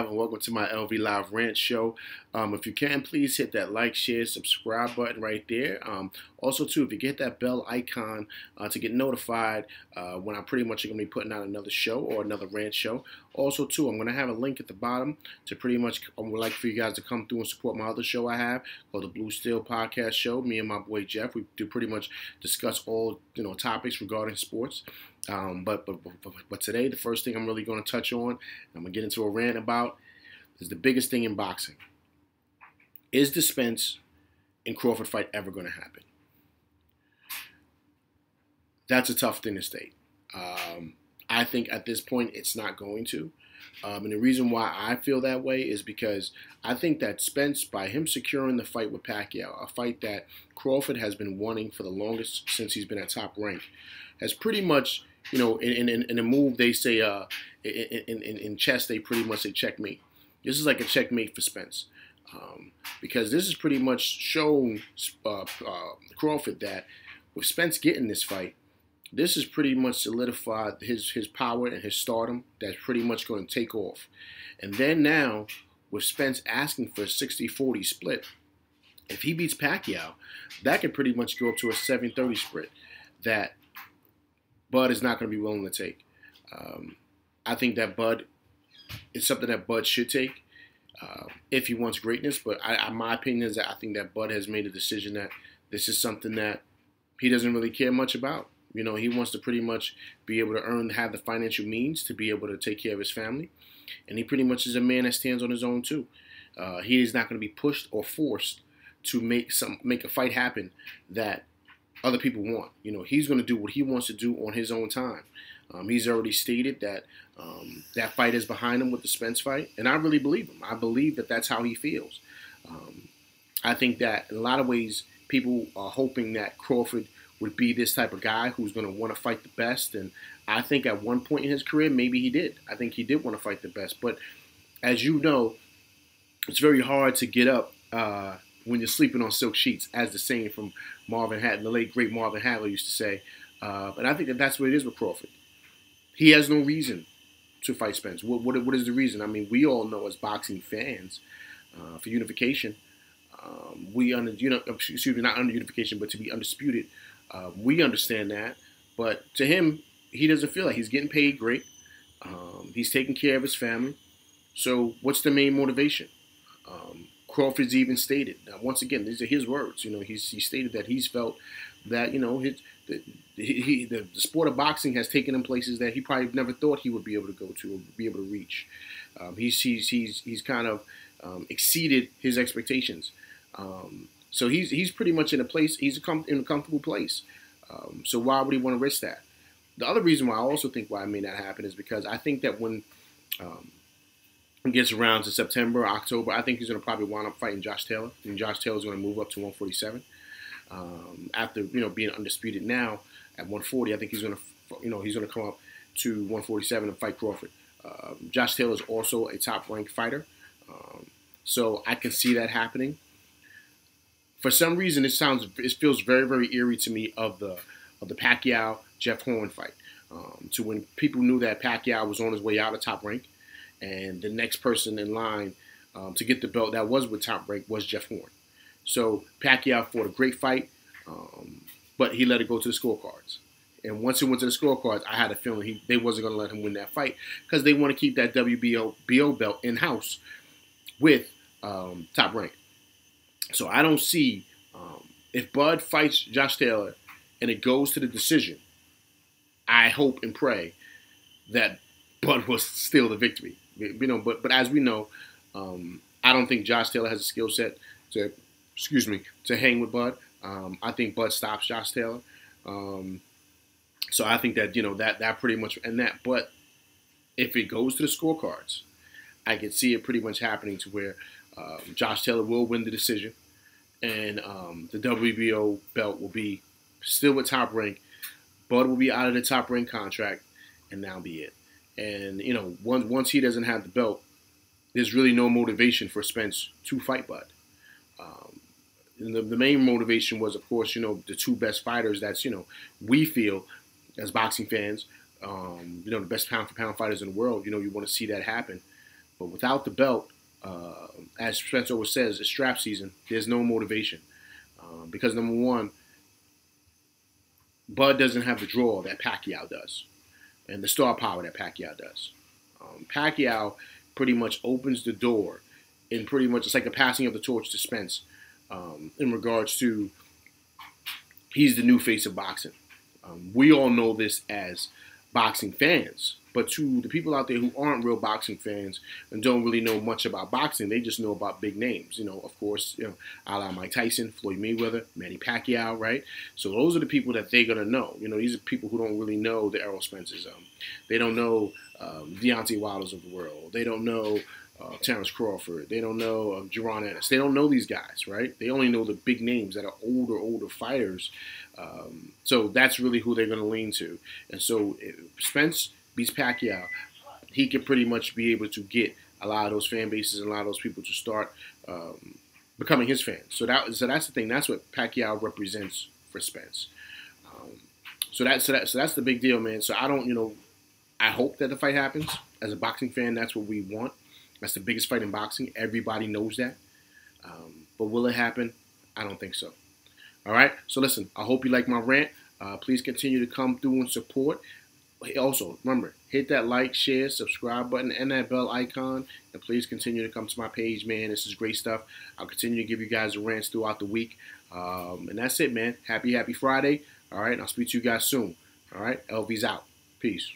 Live, and welcome to my LV Live Rant Show. If you can, please hit that like, share, subscribe button right there. Also, too, if you get that bell icon to get notified when I'm pretty much going to be putting out another show or another rant show. Also, too, I'm going to have a link at the bottom to pretty much, I would like for you guys to come through and support my other show I have called the Blue Steel Podcast Show. Me and my boy Jeff, we do pretty much discuss all topics regarding sports. But today, the first thing I'm really going to touch on, I'm going to get into a rant about, is the biggest thing in boxing. Is the Spence and Crawford fight ever going to happen? That's a tough thing to state. I think at this point it's not going to. And the reason why I feel that way is because I think that Spence, by him securing the fight with Pacquiao, a fight that Crawford has been wanting for the longest since he's been at Top Rank, has pretty much, in a move they say, in chess they pretty much say checkmate. This is like a checkmate for Spence. Because this has pretty much shown Crawford that with Spence getting this fight, this has pretty much solidified his power and his stardom that's pretty much going to take off. And then now, with Spence asking for a 60-40 split, if he beats Pacquiao, that could pretty much go up to a 7-30 split that Bud is not going to be willing to take. I think that Bud is something that Bud should take if he wants greatness. But my opinion is that I think that Bud has made a decision that this is something that he doesn't really care much about. He wants to pretty much be able to have the financial means to be able to take care of his family. And he pretty much is a man that stands on his own too. He is not going to be pushed or forced to make a fight happen that other people want. He's going to do what he wants to do on his own time. He's already stated that that fight is behind him with the Spence fight, and I really believe him. I believe that that's how he feels. I think that in a lot of ways, people are hoping that Crawford would be this type of guy who's going to want to fight the best, and I think at one point in his career, maybe he did. I think he did want to fight the best, but as you know, it's very hard to get up when you're sleeping on silk sheets, as the saying from Marvin Hatton, the late great Marvin Hagler used to say. And I think that that's what it is with Crawford. He has no reason to fight Spence. What is the reason? I mean, we all know as boxing fans, for unification, not under unification, but to be undisputed, we understand that. But to him, he doesn't feel like he's getting paid great. He's taking care of his family. So what's the main motivation? Crawford's even stated. Now, once again, these are his words. He stated that he's felt that the sport of boxing has taken him places that he probably never thought he would be able to go to or be able to reach. He's kind of exceeded his expectations. So he's pretty much in a place. He's in a comfortable place. So why would he want to risk that? The other reason why I also think why it may not happen is because I think that when it gets around to September, October, I think he's going to probably wind up fighting Josh Taylor, and Josh Taylor's going to move up to 147. After being undisputed now at 140, I think he's going to come up to 147 and fight Crawford. Josh Taylor is also a top-ranked fighter, so I can see that happening. For some reason, it feels very, very eerie to me of the Pacquiao Jeff Horn fight. To when people knew that Pacquiao was on his way out of Top Rank, and the next person in line to get the belt that was with Top Rank was Jeff Horn. So Pacquiao fought a great fight, but he let it go to the scorecards. And once it went to the scorecards, I had a feeling they wasn't going to let him win that fight because they want to keep that WBO belt in-house with Top Rank. So I don't see, if Bud fights Josh Taylor and it goes to the decision, I hope and pray that Bud will steal the victory. But as we know, I don't think Josh Taylor has a skill set to hang with Bud. I think Bud stops Josh Taylor. So I think that, that pretty much, but if it goes to the scorecards, I can see it pretty much happening to where Josh Taylor will win the decision, and the WBO belt will be still with Top Rank. Bud will be out of the Top Rank contract, and that'll be it. And, once he doesn't have the belt, there's really no motivation for Spence to fight Bud. The main motivation was, of course, the two best fighters that's, we feel as boxing fans, the best pound-for-pound fighters in the world. You want to see that happen. But without the belt, as Spence always says, it's strap season. There's no motivation because number one, Bud doesn't have the draw that Pacquiao does, and the star power that Pacquiao does. Pacquiao pretty much opens the door, and pretty much it's like a passing of the torch to Spence in regards to he's the new face of boxing. We all know this as boxing fans, but to the people out there who aren't real boxing fans and don't really know much about boxing, they just know about big names. Of course, a la Mike Tyson, Floyd Mayweather, Manny Pacquiao, right? So those are the people that they're gonna know. These are people who don't really know the Errol Spencers. They don't know Deontay Wilders of the world. They don't know Terrence Crawford. They don't know Jaron Ennis. They don't know these guys, right? They only know the big names that are older fighters. So that's really who they're going to lean to. And so if Spence beats Pacquiao, he can pretty much be able to get a lot of those fan bases and a lot of those people to start becoming his fans. So that's the thing. That's what Pacquiao represents for Spence. So that's the big deal, man. So I hope that the fight happens. As a boxing fan, that's what we want. That's the biggest fight in boxing. Everybody knows that. But will it happen? I don't think so. All right? So listen, I hope you like my rant. Please continue to come through and support. Also, remember, hit that like, share, subscribe button, and that bell icon. And please continue to come to my page, man. This is great stuff. I'll continue to give you guys rants throughout the week. And that's it, man. Happy Friday. All right? And I'll speak to you guys soon. All right? LV's out. Peace.